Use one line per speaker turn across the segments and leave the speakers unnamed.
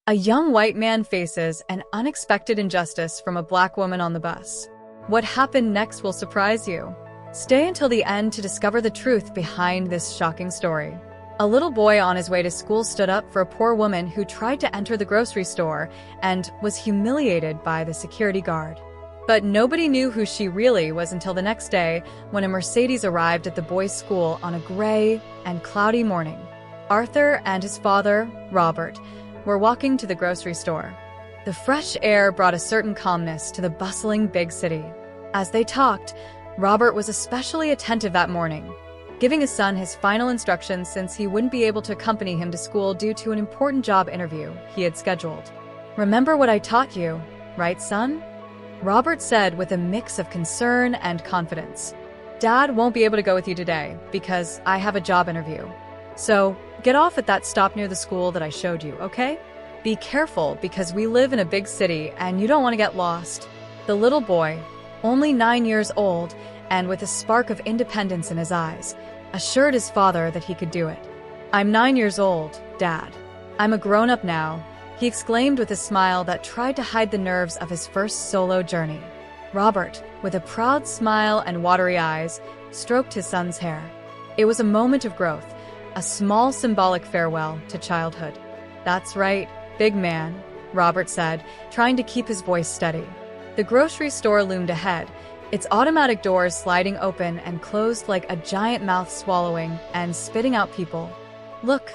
A young white man faces an unexpected injustice from a black woman on the bus. What happened next will surprise you. Stay until the end to discover the truth behind this shocking story. A little boy on his way to school stood up for a poor woman who tried to enter the grocery store and was humiliated by the security guard. But nobody knew who she really was until the next day when a Mercedes arrived at the boy's school on a gray and cloudy morning. Arthur and his father, Robert, were walking to the grocery store. The fresh air brought a certain calmness to the bustling big city. As they talked, Robert was especially attentive that morning, giving his son his final instructions since he wouldn't be able to accompany him to school due to an important job interview he had scheduled. "Remember what I taught you, right, son?" Robert said with a mix of concern and confidence. "Dad won't be able to go with you today because I have a job interview. So, get off at that stop near the school that I showed you, okay? Be careful because we live in a big city and you don't want to get lost." The little boy, only 9 years old and with a spark of independence in his eyes, assured his father that he could do it. "I'm 9 years old, Dad. I'm a grown-up now," he exclaimed with a smile that tried to hide the nerves of his first solo journey. Robert, with a proud smile and watery eyes, stroked his son's hair. It was a moment of growth, a small symbolic farewell to childhood. "That's right, big man," Robert said, trying to keep his voice steady. The grocery store loomed ahead, its automatic doors sliding open and closed like a giant mouth swallowing and spitting out people. "Look,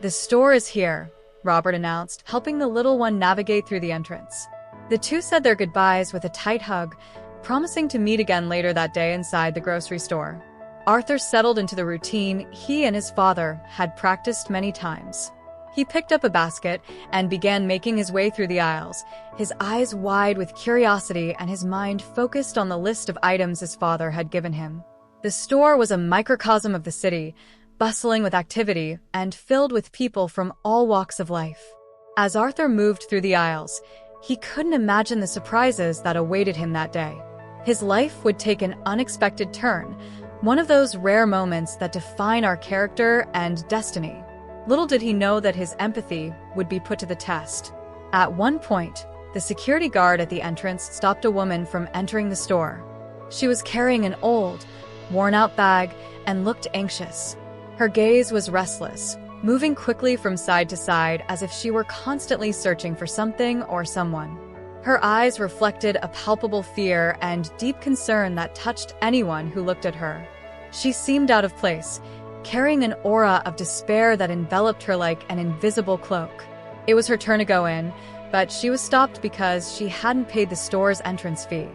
the store is here," Robert announced, helping the little one navigate through the entrance. The two said their goodbyes with a tight hug, promising to meet again later that day inside the grocery store. Arthur settled into the routine he and his father had practiced many times. He picked up a basket and began making his way through the aisles, his eyes wide with curiosity and his mind focused on the list of items his father had given him. The store was a microcosm of the city, bustling with activity and filled with people from all walks of life. As Arthur moved through the aisles, he couldn't imagine the surprises that awaited him that day. His life would take an unexpected turn, one of those rare moments that define our character and destiny. Little did he know that his empathy would be put to the test. At one point, the security guard at the entrance stopped a woman from entering the store. She was carrying an old, worn-out bag and looked anxious. Her gaze was restless, moving quickly from side to side as if she were constantly searching for something or someone. Her eyes reflected a palpable fear and deep concern that touched anyone who looked at her. She seemed out of place, carrying an aura of despair that enveloped her like an invisible cloak. It was her turn to go in, but she was stopped because she hadn't paid the store's entrance fee.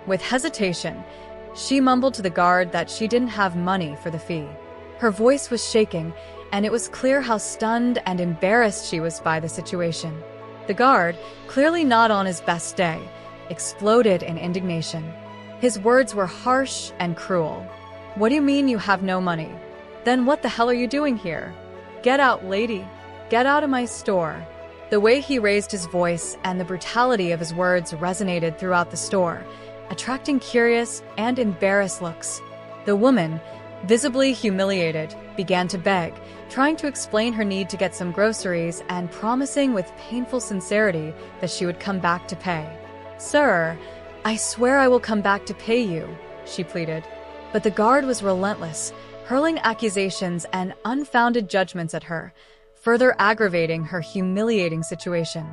With hesitation, she mumbled to the guard that she didn't have money for the fee. Her voice was shaking, and it was clear how stunned and embarrassed she was by the situation. The guard, clearly not on his best day, exploded in indignation. His words were harsh and cruel. "What do you mean you have no money? Then what the hell are you doing here? Get out, lady. Get out of my store." The way he raised his voice and the brutality of his words resonated throughout the store, attracting curious and embarrassed looks. The woman, visibly humiliated, began to beg, trying to explain her need to get some groceries and promising with painful sincerity that she would come back to pay. "Sir, I swear I will come back to pay you," she pleaded. But the guard was relentless, hurling accusations and unfounded judgments at her, further aggravating her humiliating situation.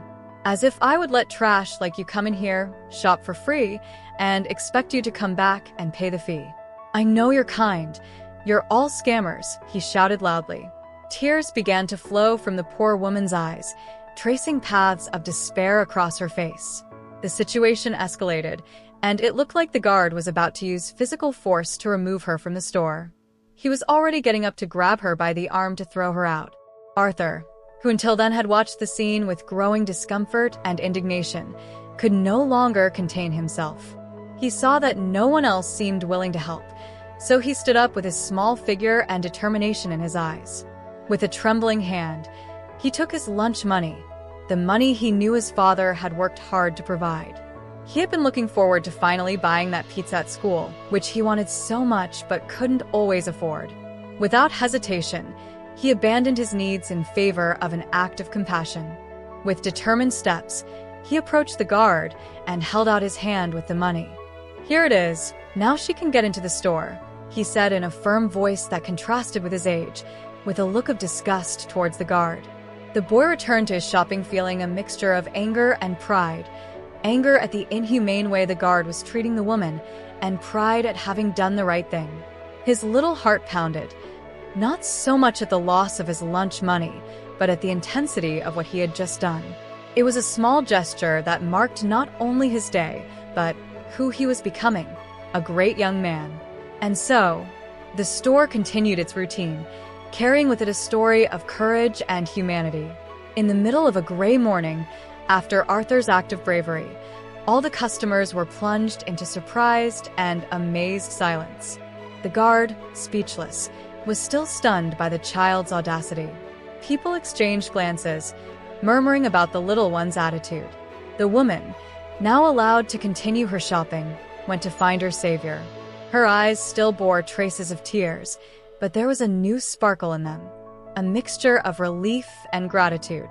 "As if I would let trash like you come in here, shop for free, and expect you to come back and pay the fee. I know you're kind. You're all scammers," he shouted loudly. Tears began to flow from the poor woman's eyes, tracing paths of despair across her face. The situation escalated, and it looked like the guard was about to use physical force to remove her from the store. He was already getting up to grab her by the arm to throw her out. Arthur, who until then had watched the scene with growing discomfort and indignation, could no longer contain himself. He saw that no one else seemed willing to help, so he stood up with his small figure and determination in his eyes. With a trembling hand, he took his lunch money, the money he knew his father had worked hard to provide. He had been looking forward to finally buying that pizza at school, which he wanted so much but couldn't always afford. Without hesitation, he abandoned his needs in favor of an act of compassion. With determined steps, he approached the guard and held out his hand with the money. "Here it is. Now she can get into the store," he said in a firm voice that contrasted with his age, with a look of disgust towards the guard. The boy returned to his shopping feeling a mixture of anger and pride. Anger at the inhumane way the guard was treating the woman, and pride at having done the right thing. His little heart pounded, not so much at the loss of his lunch money, but at the intensity of what he had just done. It was a small gesture that marked not only his day, but who he was becoming, a great young man. And so, the store continued its routine, carrying with it a story of courage and humanity. In the middle of a gray morning, after Arthur's act of bravery, all the customers were plunged into surprised and amazed silence. The guard, speechless, was still stunned by the child's audacity. People exchanged glances, murmuring about the little one's attitude. The woman, now allowed to continue her shopping, went to find her savior. Her eyes still bore traces of tears, but there was a new sparkle in them, a mixture of relief and gratitude.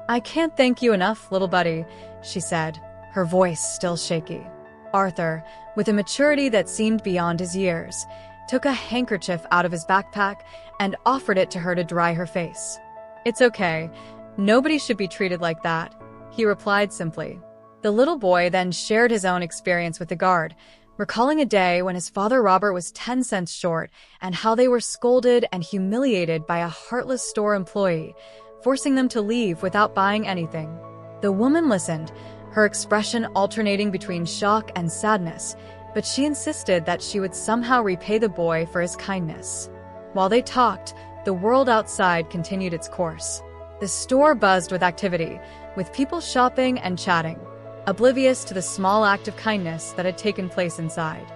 "I can't thank you enough, little buddy," she said, her voice still shaky. Arthur, with a maturity that seemed beyond his years, took a handkerchief out of his backpack and offered it to her to dry her face. "It's okay. Nobody should be treated like that," he replied simply. The little boy then shared his own experience with the guard, recalling a day when his father Robert was 10 cents short and how they were scolded and humiliated by a heartless store employee, forcing them to leave without buying anything. The woman listened, her expression alternating between shock and sadness, but she insisted that she would somehow repay the boy for his kindness. While they talked, the world outside continued its course. The store buzzed with activity, with people shopping and chatting, oblivious to the small act of kindness that had taken place inside.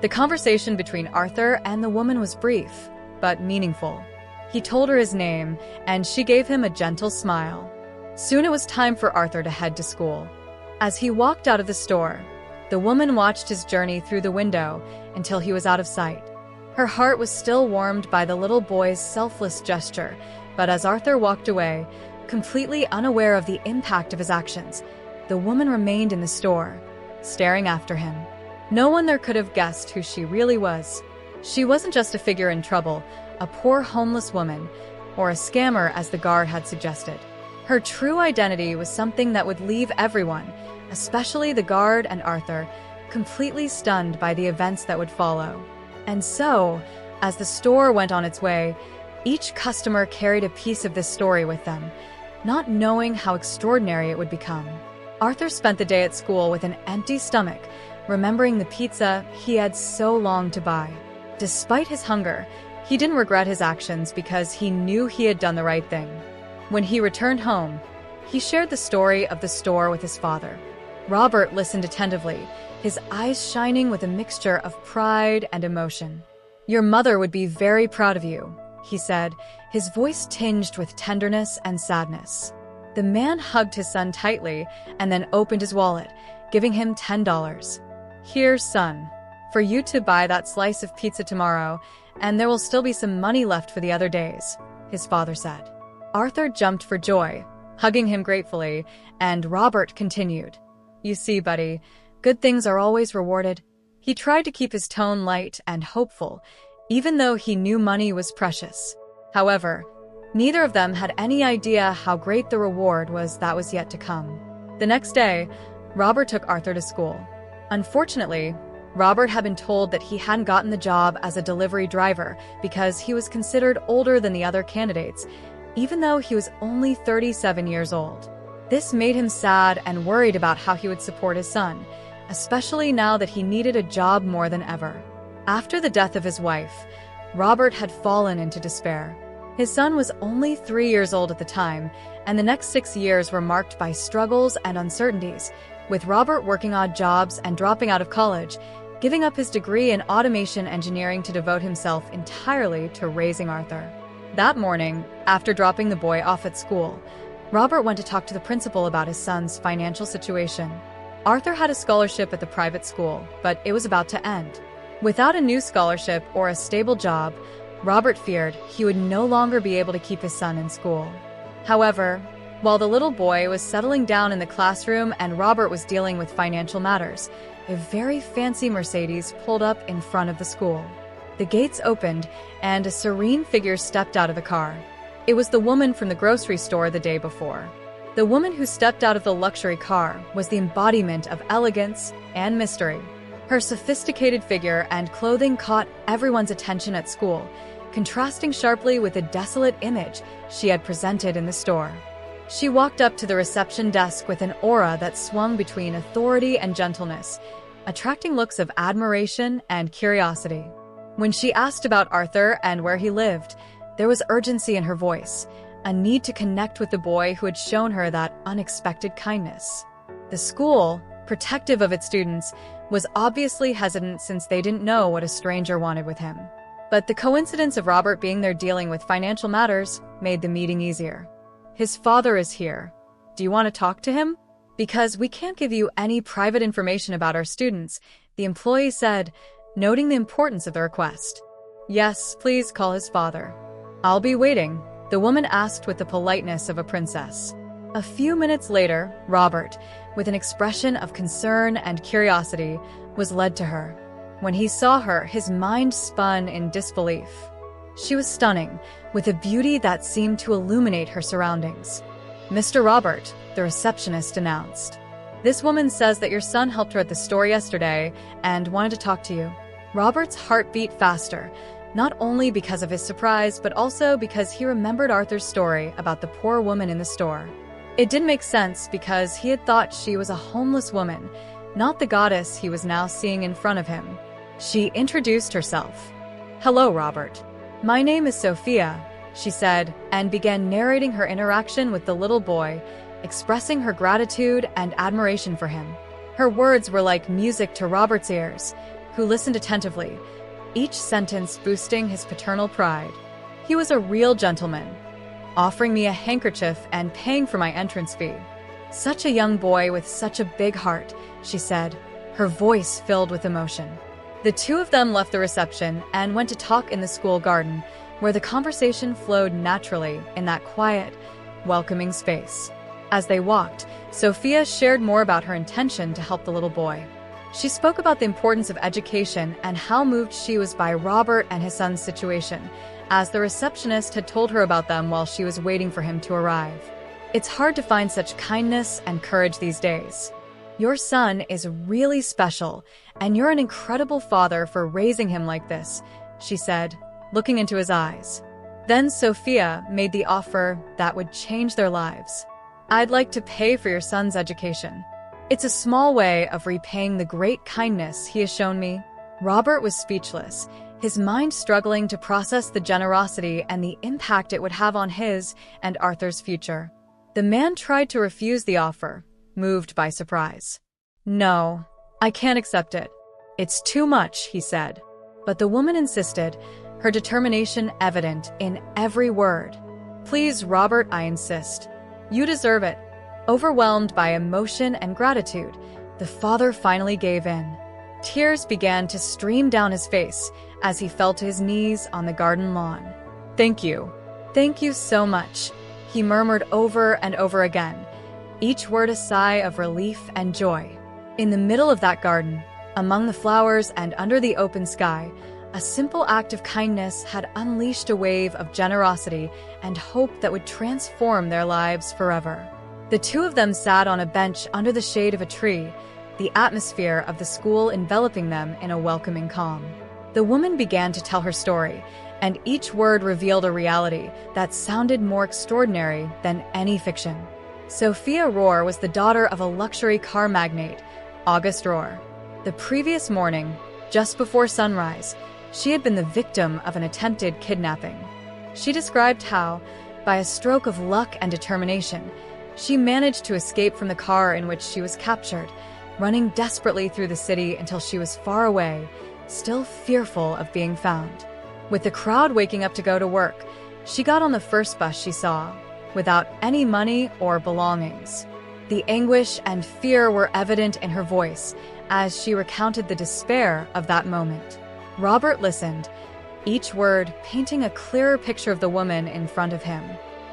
The conversation between Arthur and the woman was brief, but meaningful. He told her his name, and she gave him a gentle smile. Soon it was time for Arthur to head to school. As he walked out of the store, the woman watched his journey through the window until he was out of sight. Her heart was still warmed by the little boy's selfless gesture, but as Arthur walked away, completely unaware of the impact of his actions, the woman remained in the store, staring after him. No one there could have guessed who she really was. She wasn't just a figure in trouble, a poor homeless woman, or a scammer as the guard had suggested. Her true identity was something that would leave everyone, especially the guard and Arthur, completely stunned by the events that would follow. And so, as the store went on its way, each customer carried a piece of this story with them, not knowing how extraordinary it would become. Arthur spent the day at school with an empty stomach, remembering the pizza he had so longed to buy. Despite his hunger, he didn't regret his actions because he knew he had done the right thing. When he returned home, he shared the story of the store with his father. Robert listened attentively, his eyes shining with a mixture of pride and emotion. "Your mother would be very proud of you," he said, his voice tinged with tenderness and sadness. The man hugged his son tightly and then opened his wallet, giving him $10. "Here, son, for you to buy that slice of pizza tomorrow, and there will still be some money left for the other days," his father said. Arthur jumped for joy, hugging him gratefully, and Robert continued. "You see, buddy, good things are always rewarded." He tried to keep his tone light and hopeful, even though he knew money was precious. However, neither of them had any idea how great the reward was that was yet to come. The next day, Robert took Arthur to school. Unfortunately, Robert had been told that he hadn't gotten the job as a delivery driver because he was considered older than the other candidates, even though he was only 37 years old. This made him sad and worried about how he would support his son, especially now that he needed a job more than ever. After the death of his wife, Robert had fallen into despair. His son was only 3 years old at the time, and the next 6 years were marked by struggles and uncertainties, with Robert working odd jobs and dropping out of college, giving up his degree in automation engineering to devote himself entirely to raising Arthur. That morning, after dropping the boy off at school, Robert went to talk to the principal about his son's financial situation. Arthur had a scholarship at the private school, but it was about to end. Without a new scholarship or a stable job, Robert feared he would no longer be able to keep his son in school. However, While the little boy was settling down in the classroom and Robert was dealing with financial matters, a very fancy Mercedes pulled up in front of the school. The gates opened, and a serene figure stepped out of the car. It was the woman from the grocery store the day before. The woman who stepped out of the luxury car was the embodiment of elegance and mystery. Her sophisticated figure and clothing caught everyone's attention at school, contrasting sharply with the desolate image she had presented in the store. She walked up to the reception desk with an aura that swung between authority and gentleness, attracting looks of admiration and curiosity. When she asked about Arthur and where he lived, there was urgency in her voice, a need to connect with the boy who had shown her that unexpected kindness. The school, protective of its students, was obviously hesitant since they didn't know what a stranger wanted with him. But the coincidence of Robert being there dealing with financial matters made the meeting easier. His father is here. Do you want to talk to him? Because we can't give you any private information about our students, the employee said, noting the importance of the request. Yes, please call his father. I'll be waiting, the woman asked with the politeness of a princess. A few minutes later, Robert, with an expression of concern and curiosity, was led to her. When he saw her, his mind spun in disbelief. She was stunning, with a beauty that seemed to illuminate her surroundings. Mr. Robert, the receptionist announced. This woman says that your son helped her at the store yesterday and wanted to talk to you. Robert's heart beat faster, not only because of his surprise, but also because he remembered Arthur's story about the poor woman in the store. It didn't make sense because he had thought she was a homeless woman, not the goddess he was now seeing in front of him. She introduced herself. Hello, Robert. My name is Sophia, she said, and began narrating her interaction with the little boy, expressing her gratitude and admiration for him. Her words were like music to Robert's ears, who listened attentively, each sentence boosting his paternal pride. He was a real gentleman, offering me a handkerchief and paying for my entrance fee. Such a young boy with such a big heart, she said, her voice filled with emotion. The two of them left the reception and went to talk in the school garden, where the conversation flowed naturally in that quiet, welcoming space. As they walked, Sophia shared more about her intention to help the little boy. She spoke about the importance of education and how moved she was by Robert and his son's situation, as the receptionist had told her about them while she was waiting for him to arrive. It's hard to find such kindness and courage these days. Your son is really special, and you're an incredible father for raising him like this, she said, looking into his eyes. Then Sophia made the offer that would change their lives. I'd like to pay for your son's education. It's a small way of repaying the great kindness he has shown me. Robert was speechless, his mind struggling to process the generosity and the impact it would have on his and Arthur's future. The man tried to refuse the offer, moved by surprise. No, I can't accept it. It's too much, he said. But the woman insisted, her determination evident in every word. Please, Robert, I insist. You deserve it. Overwhelmed by emotion and gratitude, the father finally gave in. Tears began to stream down his face as he fell to his knees on the garden lawn. Thank you. Thank you so much, he murmured over and over again, each word a sigh of relief and joy. In the middle of that garden, among the flowers and under the open sky, a simple act of kindness had unleashed a wave of generosity and hope that would transform their lives forever. The two of them sat on a bench under the shade of a tree, the atmosphere of the school enveloping them in a welcoming calm. The woman began to tell her story, and each word revealed a reality that sounded more extraordinary than any fiction. Sophia Rohr was the daughter of a luxury car magnate, August Rohr. The previous morning, just before sunrise, she had been the victim of an attempted kidnapping. She described how, by a stroke of luck and determination, she managed to escape from the car in which she was captured, running desperately through the city until she was far away, still fearful of being found. With the crowd waking up to go to work, she got on the first bus she saw, without any money or belongings. The anguish and fear were evident in her voice as she recounted the despair of that moment. Robert listened, each word painting a clearer picture of the woman in front of him.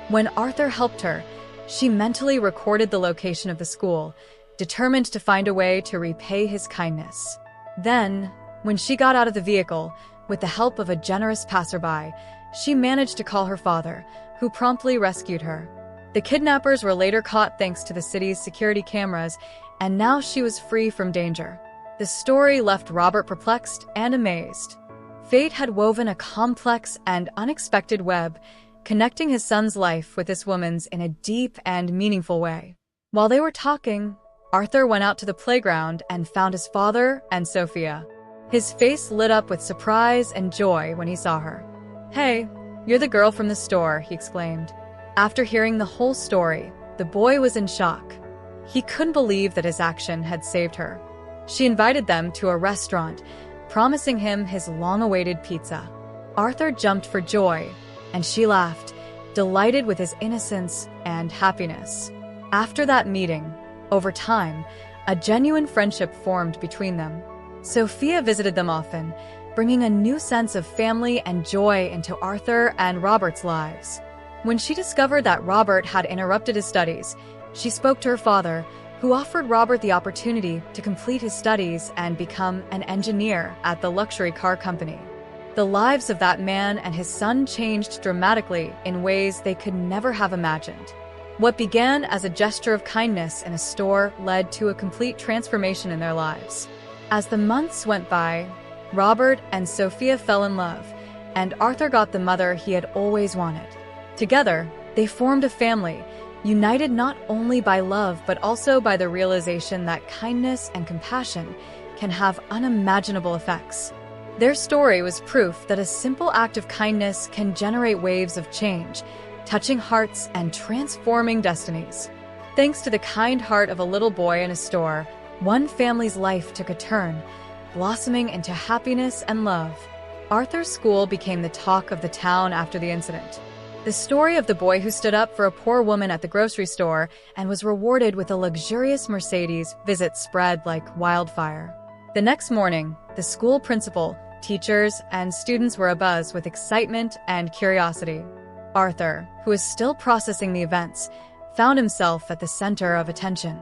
When Arthur helped her, She mentally recorded the location of the school, determined to find a way to repay his kindness. Then, when she got out of the vehicle, with the help of a generous passerby, she managed to call her father, who promptly rescued her. The kidnappers were later caught thanks to the city's security cameras, and now she was free from danger. The story left Robert perplexed and amazed. Fate had woven a complex and unexpected web, connecting his son's life with this woman's in a deep and meaningful way. While they were talking, Arthur went out to the playground and found his father and Sophia. His face lit up with surprise and joy when he saw her. "Hey, you're the girl from the store," he exclaimed. After hearing the whole story, the boy was in shock. He couldn't believe that his action had saved her. She invited them to a restaurant, promising him his long-awaited pizza. Arthur jumped for joy, and she laughed, delighted with his innocence and happiness. After that meeting, over time, a genuine friendship formed between them. Sophia visited them often, bringing a new sense of family and joy into Arthur and Robert's lives. When she discovered that Robert had interrupted his studies, she spoke to her father, who offered Robert the opportunity to complete his studies and become an engineer at the luxury car company. The lives of that man and his son changed dramatically in ways they could never have imagined. What began as a gesture of kindness in a store led to a complete transformation in their lives. As the months went by, Robert and Sophia fell in love, and Arthur got the mother he had always wanted. Together, they formed a family, united not only by love but also by the realization that kindness and compassion can have unimaginable effects. Their story was proof that a simple act of kindness can generate waves of change, touching hearts and transforming destinies. Thanks to the kind heart of a little boy in a store, one family's life took a turn, blossoming into happiness and love. Arthur's school became the talk of the town after the incident. The story of the boy who stood up for a poor woman at the grocery store and was rewarded with a luxurious Mercedes visit spread like wildfire. The next morning, the school principal, teachers, and students were abuzz with excitement and curiosity. Arthur, who was still processing the events, found himself at the center of attention.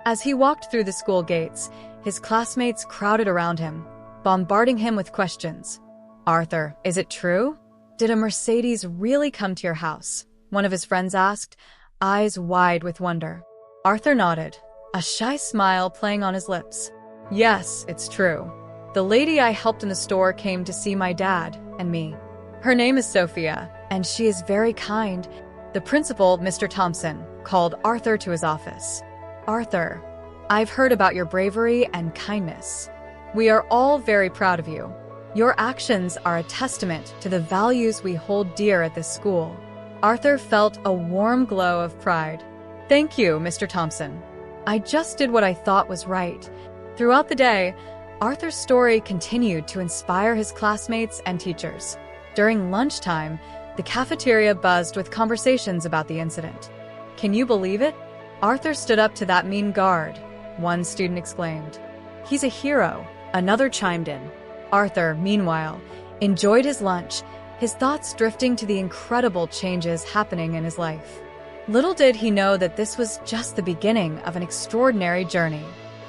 As he walked through the school gates, his classmates crowded around him, bombarding him with questions. "Arthur, is it true? Did a Mercedes really come to your house?" one of his friends asked, eyes wide with wonder. Arthur nodded, a shy smile playing on his lips. "Yes, it's true. The lady I helped in the store came to see my dad and me. Her name is Sophia, and she is very kind." The principal, Mr. Thompson, called Arthur to his office. "Arthur, I've heard about your bravery and kindness. We are all very proud of you. Your actions are a testament to the values we hold dear at this school." Arthur felt a warm glow of pride. "Thank you, Mr. Thompson. I just did what I thought was right." Throughout the day, Arthur's story continued to inspire his classmates and teachers. During lunchtime, the cafeteria buzzed with conversations about the incident. "Can you believe it? Arthur stood up to that mean guard," one student exclaimed. "He's a hero," another chimed in. Arthur, meanwhile, enjoyed his lunch, his thoughts drifting to the incredible changes happening in his life. Little did he know that this was just the beginning of an extraordinary journey.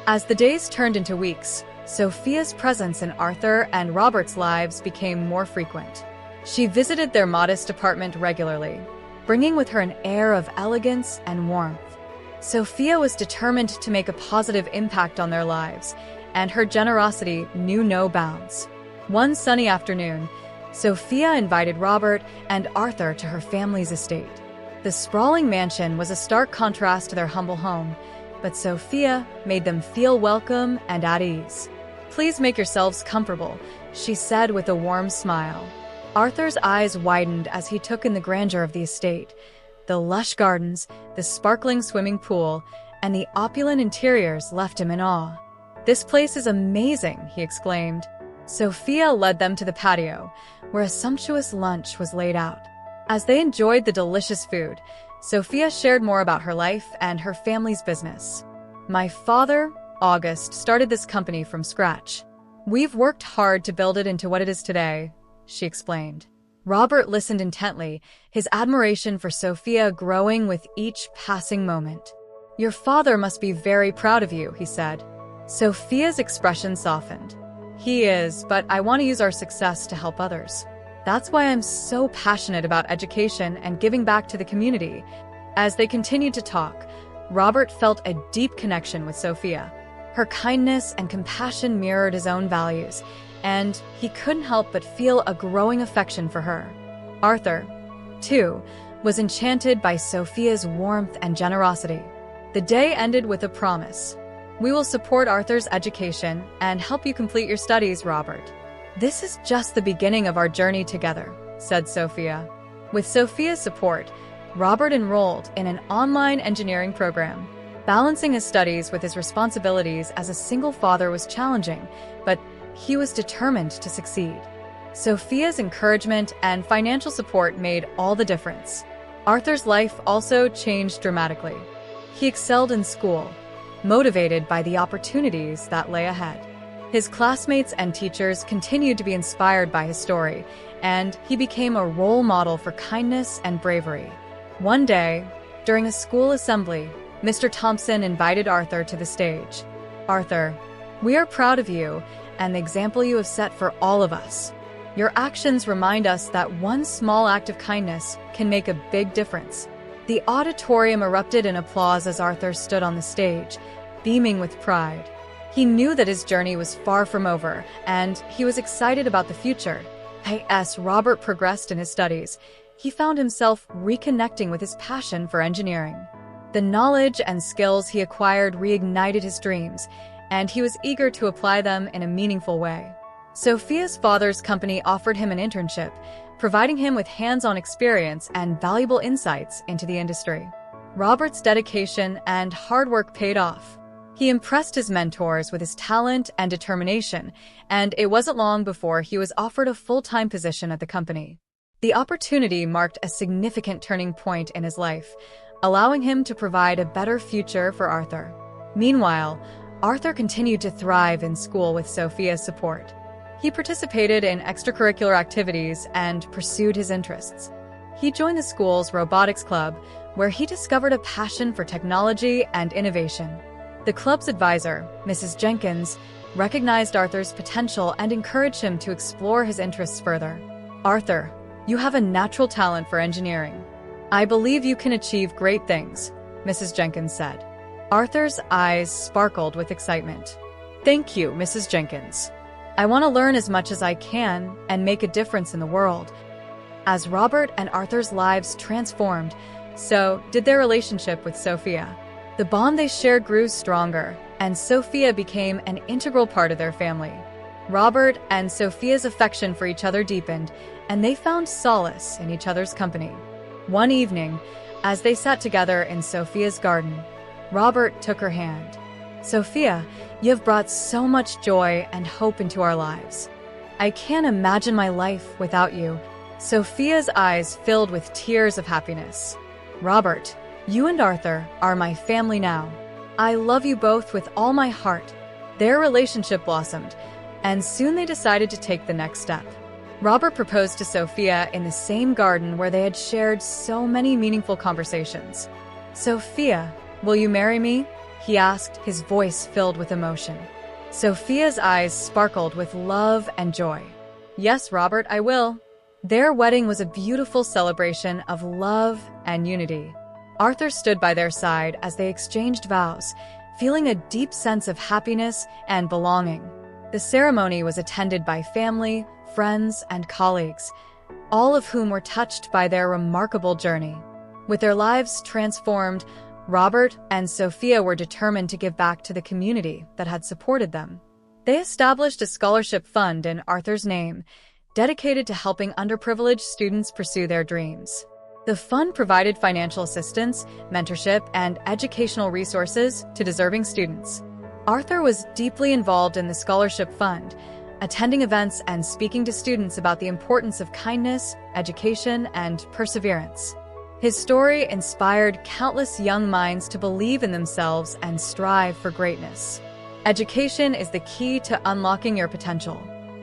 As the days turned into weeks, Sophia's presence in Arthur and Robert's lives became more frequent. She visited their modest apartment regularly, bringing with her an air of elegance and warmth. Sophia was determined to make a positive impact on their lives, and her generosity knew no bounds. One sunny afternoon, Sophia invited Robert and Arthur to her family's estate. The sprawling mansion was a stark contrast to their humble home, but Sophia made them feel welcome and at ease. "Please make yourselves comfortable," she said with a warm smile. Arthur's eyes widened as he took in the grandeur of the estate, the lush gardens, the sparkling swimming pool, and the opulent interiors left him in awe. "This place is amazing," he exclaimed. Sophia led them to the patio, where a sumptuous lunch was laid out. As they enjoyed the delicious food, Sophia shared more about her life and her family's business. "My father, August, started this company from scratch. We've worked hard to build it into what it is today," she explained. Robert listened intently, his admiration for Sophia growing with each passing moment. "Your father must be very proud of you," he said. Sophia's expression softened. "He is, but I want to use our success to help others. That's why I'm so passionate about education and giving back to the community." As they continued to talk, Robert felt a deep connection with Sophia. Her kindness and compassion mirrored his own values, and he couldn't help but feel a growing affection for her. Arthur, too, was enchanted by Sophia's warmth and generosity. The day ended with a promise. "We will support Arthur's education and help you complete your studies, Robert." "This is just the beginning of our journey together," said Sophia. With Sophia's support, Robert enrolled in an online engineering program. Balancing his studies with his responsibilities as a single father was challenging, but he was determined to succeed. Sophia's encouragement and financial support made all the difference. Arthur's life also changed dramatically. He excelled in school, motivated by the opportunities that lay ahead. His classmates and teachers continued to be inspired by his story, and he became a role model for kindness and bravery. One day, during a school assembly, Mr. Thompson invited Arthur to the stage. "Arthur, we are proud of you and the example you have set for all of us. Your actions remind us that one small act of kindness can make a big difference." The auditorium erupted in applause as Arthur stood on the stage, beaming with pride. He knew that his journey was far from over, and he was excited about the future. As Robert progressed in his studies, he found himself reconnecting with his passion for engineering. The knowledge and skills he acquired reignited his dreams, and he was eager to apply them in a meaningful way. Sophia's father's company offered him an internship, providing him with hands-on experience and valuable insights into the industry. Robert's dedication and hard work paid off. He impressed his mentors with his talent and determination, and it wasn't long before he was offered a full-time position at the company. The opportunity marked a significant turning point in his life, allowing him to provide a better future for Arthur. Meanwhile, Arthur continued to thrive in school with Sophia's support. He participated in extracurricular activities and pursued his interests. He joined the school's robotics club, where he discovered a passion for technology and innovation. The club's advisor, Mrs. Jenkins, recognized Arthur's potential and encouraged him to explore his interests further. "Arthur, you have a natural talent for engineering. I believe you can achieve great things," Mrs. Jenkins said. Arthur's eyes sparkled with excitement. "Thank you, Mrs. Jenkins. I want to learn as much as I can and make a difference in the world." As Robert and Arthur's lives transformed, so did their relationship with Sophia. The bond they shared grew stronger, and Sophia became an integral part of their family. Robert and Sophia's affection for each other deepened, and they found solace in each other's company. One evening, as they sat together in Sophia's garden, Robert took her hand. "Sophia, you have brought so much joy and hope into our lives. I can't imagine my life without you." Sophia's eyes filled with tears of happiness. "Robert, you and Arthur are my family now. I love you both with all my heart." Their relationship blossomed, and soon they decided to take the next step. Robert proposed to Sophia in the same garden where they had shared so many meaningful conversations. "Sophia, will you marry me?" he asked, his voice filled with emotion. Sophia's eyes sparkled with love and joy. "Yes, Robert, I will." Their wedding was a beautiful celebration of love and unity. Arthur stood by their side as they exchanged vows, feeling a deep sense of happiness and belonging. The ceremony was attended by family, friends, and colleagues, all of whom were touched by their remarkable journey. With their lives transformed, Robert and Sophia were determined to give back to the community that had supported them. They established a scholarship fund in Arthur's name, dedicated to helping underprivileged students pursue their dreams. The fund provided financial assistance, mentorship, and educational resources to deserving students. Arthur was deeply involved in the scholarship fund, attending events and speaking to students about the importance of kindness, education, and perseverance. His story inspired countless young minds to believe in themselves and strive for greatness. Education is the key to unlocking your potential.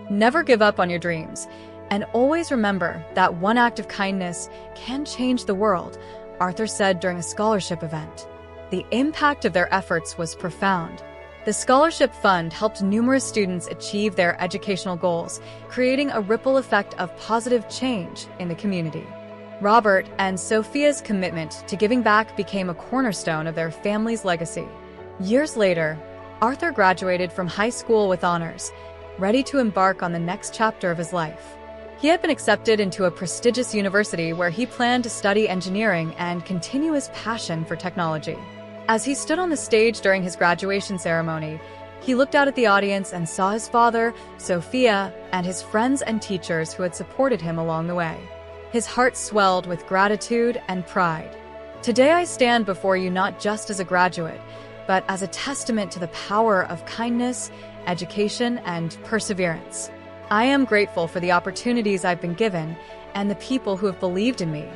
Never give up on your dreams, And always remember that one act of kindness can change the world, Arthur said during a scholarship event. The impact of their efforts was profound. The scholarship fund helped numerous students achieve their educational goals, creating a ripple effect of positive change in the community. Robert and Sophia's commitment to giving back became a cornerstone of their family's legacy. Years later, Arthur graduated from high school with honors, ready to embark on the next chapter of his life. He had been accepted into a prestigious university where he planned to study engineering and continue his passion for technology. As he stood on the stage during his graduation ceremony, he looked out at the audience and saw his father, Sophia, and his friends and teachers who had supported him along the way. His heart swelled with gratitude and pride. Today I stand before you not just as a graduate, but as a testament to the power of kindness, education, and perseverance. I am grateful for the opportunities I've been given and the people who have believed in me.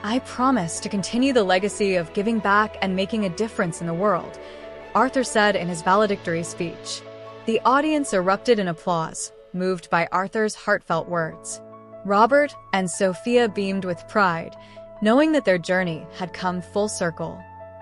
I promise to continue the legacy of giving back and making a difference in the world, Arthur said in his valedictory speech. The audience erupted in applause, moved by Arthur's heartfelt words. Robert and Sophia beamed with pride, knowing that their journey had come full circle.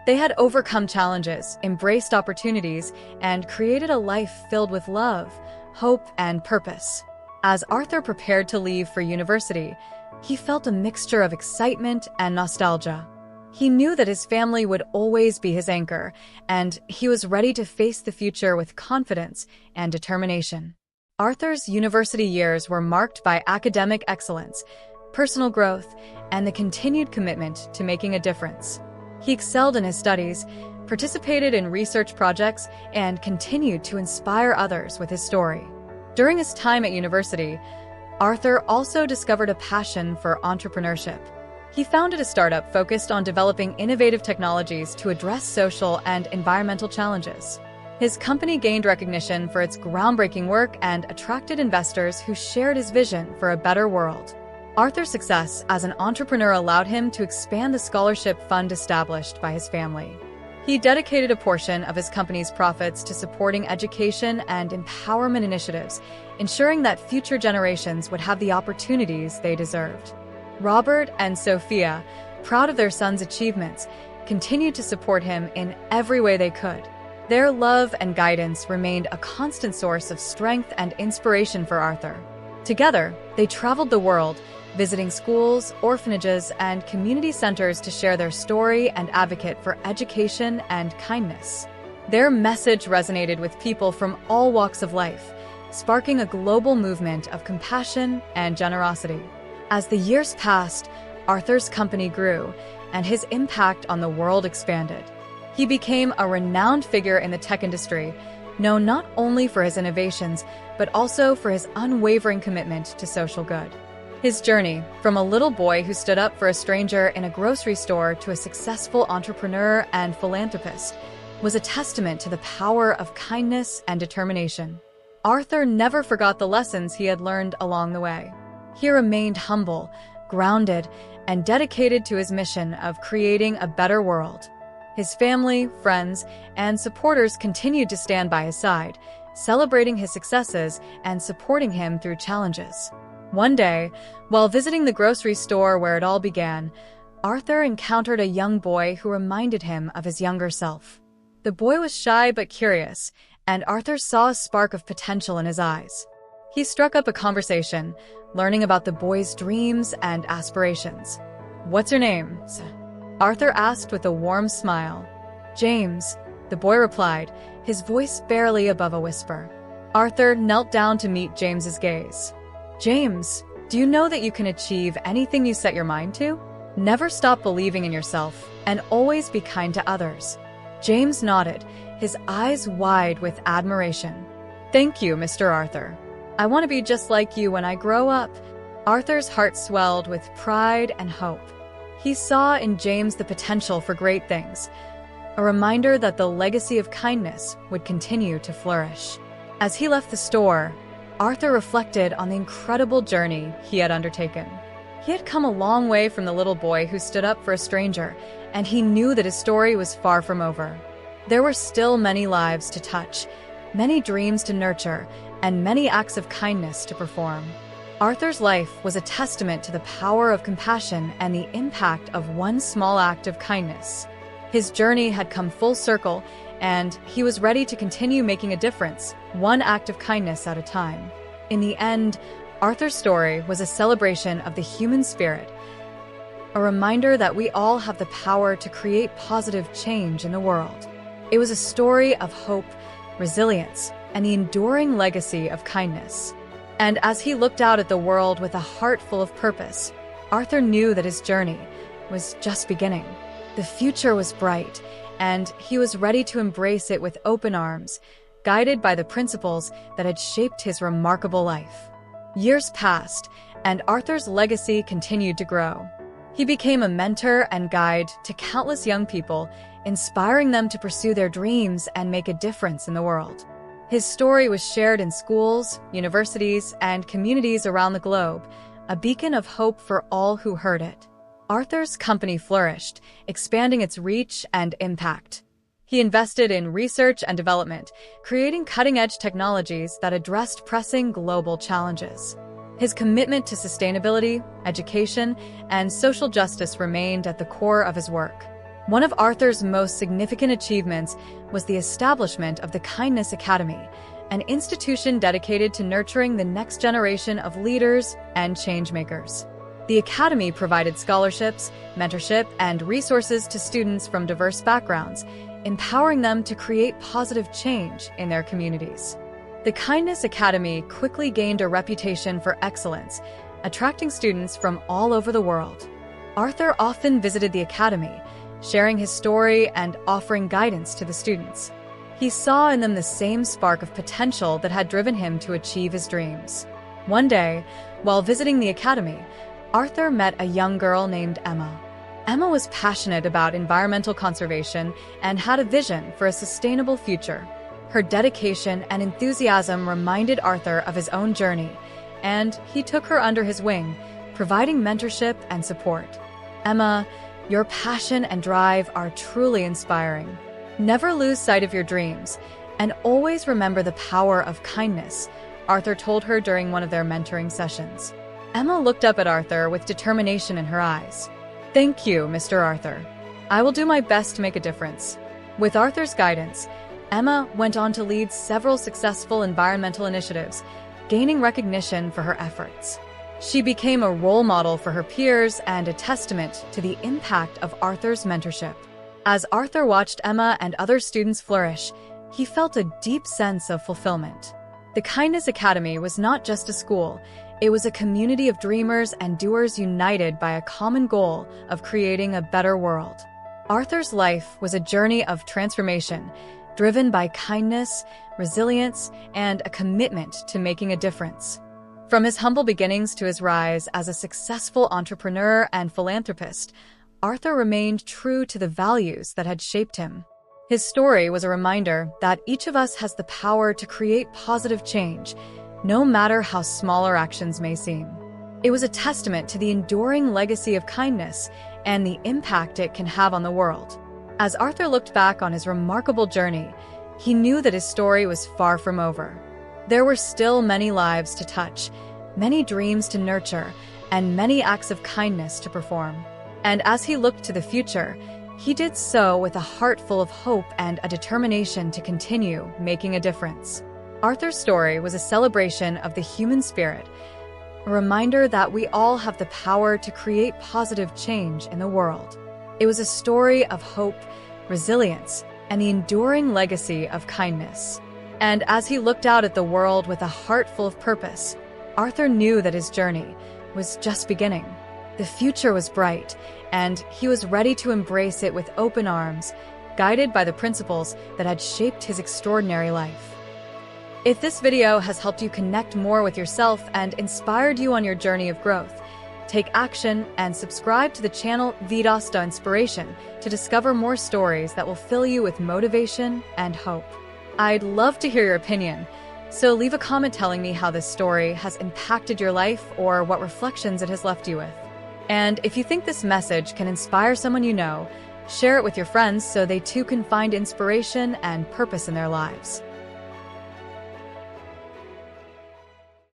They had overcome challenges, embraced opportunities, and created a life filled with love, hope, and purpose. As Arthur prepared to leave for university, he felt a mixture of excitement and nostalgia. He knew that his family would always be his anchor, and he was ready to face the future with confidence and determination. Arthur's university years were marked by academic excellence, personal growth, and the continued commitment to making a difference. He excelled in his studies, participated in research projects, and continued to inspire others with his story. During his time at university, Arthur also discovered a passion for entrepreneurship. He founded a startup focused on developing innovative technologies to address social and environmental challenges. His company gained recognition for its groundbreaking work and attracted investors who shared his vision for a better world. Arthur's success as an entrepreneur allowed him to expand the scholarship fund established by his family. He dedicated a portion of his company's profits to supporting education and empowerment initiatives, ensuring that future generations would have the opportunities they deserved. Robert and Sophia, proud of their son's achievements, continued to support him in every way they could. Their love and guidance remained a constant source of strength and inspiration for Arthur. Together, they traveled the world, visiting schools, orphanages, and community centers to share their story and advocate for education and kindness. Their message resonated with people from all walks of life, sparking a global movement of compassion and generosity. As the years passed, Arthur's company grew, and his impact on the world expanded. He became a renowned figure in the tech industry, known not only for his innovations, but also for his unwavering commitment to social good. His journey, from a little boy who stood up for a stranger in a grocery store to a successful entrepreneur and philanthropist, was a testament to the power of kindness and determination. Arthur never forgot the lessons he had learned along the way. He remained humble, grounded, and dedicated to his mission of creating a better world. His family, friends, and supporters continued to stand by his side, celebrating his successes and supporting him through challenges. One day, while visiting the grocery store where it all began, Arthur encountered a young boy who reminded him of his younger self. The boy was shy but curious, and Arthur saw a spark of potential in his eyes. He struck up a conversation, learning about the boy's dreams and aspirations. "What's your name?" Arthur asked with a warm smile. "James," the boy replied, his voice barely above a whisper. Arthur knelt down to meet James's gaze. "James, do you know that you can achieve anything you set your mind to? Never stop believing in yourself, and always be kind to others." James nodded, his eyes wide with admiration. "Thank you, Mr. Arthur. I want to be just like you when I grow up." Arthur's heart swelled with pride and hope. He saw in James the potential for great things, a reminder that the legacy of kindness would continue to flourish. As he left the store, Arthur reflected on the incredible journey he had undertaken. He had come a long way from the little boy who stood up for a stranger, and he knew that his story was far from over. There were still many lives to touch, many dreams to nurture, and many acts of kindness to perform. Arthur's life was a testament to the power of compassion and the impact of one small act of kindness. His journey had come full circle, and he was ready to continue making a difference, one act of kindness at a time. In the end, Arthur's story was a celebration of the human spirit, a reminder that we all have the power to create positive change in the world. It was a story of hope, resilience, and the enduring legacy of kindness. And as he looked out at the world with a heart full of purpose, Arthur knew that his journey was just beginning. The future was bright, and he was ready to embrace it with open arms, guided by the principles that had shaped his remarkable life. Years passed, and Arthur's legacy continued to grow. He became a mentor and guide to countless young people, inspiring them to pursue their dreams and make a difference in the world. His story was shared in schools, universities, and communities around the globe, a beacon of hope for all who heard it. Arthur's company flourished, expanding its reach and impact. He invested in research and development, creating cutting-edge technologies that addressed pressing global challenges. His commitment to sustainability, education, and social justice remained at the core of his work. One of Arthur's most significant achievements was the establishment of the Kindness Academy, an institution dedicated to nurturing the next generation of leaders and changemakers. The Academy provided scholarships, mentorship, and resources to students from diverse backgrounds, empowering them to create positive change in their communities. The Kindness Academy quickly gained a reputation for excellence, attracting students from all over the world. Arthur often visited the Academy, sharing his story and offering guidance to the students. He saw in them the same spark of potential that had driven him to achieve his dreams. One day, while visiting the Academy, Arthur met a young girl named Emma. Emma was passionate about environmental conservation and had a vision for a sustainable future. Her dedication and enthusiasm reminded Arthur of his own journey, and he took her under his wing, providing mentorship and support. Emma, your passion and drive are truly inspiring. Never lose sight of your dreams, and always remember the power of kindness, Arthur told her during one of their mentoring sessions. Emma looked up at Arthur with determination in her eyes. Thank you, Mr. Arthur. I will do my best to make a difference. With Arthur's guidance, Emma went on to lead several successful environmental initiatives, gaining recognition for her efforts. She became a role model for her peers and a testament to the impact of Arthur's mentorship. As Arthur watched Emma and other students flourish, he felt a deep sense of fulfillment. The Kindness Academy was not just a school, it was a community of dreamers and doers united by a common goal of creating a better world. Arthur's life was a journey of transformation, driven by kindness, resilience, and a commitment to making a difference. From his humble beginnings to his rise as a successful entrepreneur and philanthropist, Arthur remained true to the values that had shaped him. His story was a reminder that each of us has the power to create positive change, no matter how small our actions may seem. It was a testament to the enduring legacy of kindness and the impact it can have on the world. As Arthur looked back on his remarkable journey, he knew that his story was far from over. There were still many lives to touch, many dreams to nurture, and many acts of kindness to perform. And as he looked to the future, he did so with a heart full of hope and a determination to continue making a difference. Arthur's story was a celebration of the human spirit, a reminder that we all have the power to create positive change in the world. It was a story of hope, resilience, and the enduring legacy of kindness. And as he looked out at the world with a heart full of purpose, Arthur knew that his journey was just beginning. The future was bright, and he was ready to embrace it with open arms, guided by the principles that had shaped his extraordinary life. If this video has helped you connect more with yourself and inspired you on your journey of growth, take action and subscribe to the channel Vidas Inspiración to discover more stories that will fill you with motivation and hope. I'd love to hear your opinion, so leave a comment telling me how this story has impacted your life or what reflections it has left you with. And if you think this message can inspire someone you know, share it with your friends so they too can find inspiration and purpose in their lives.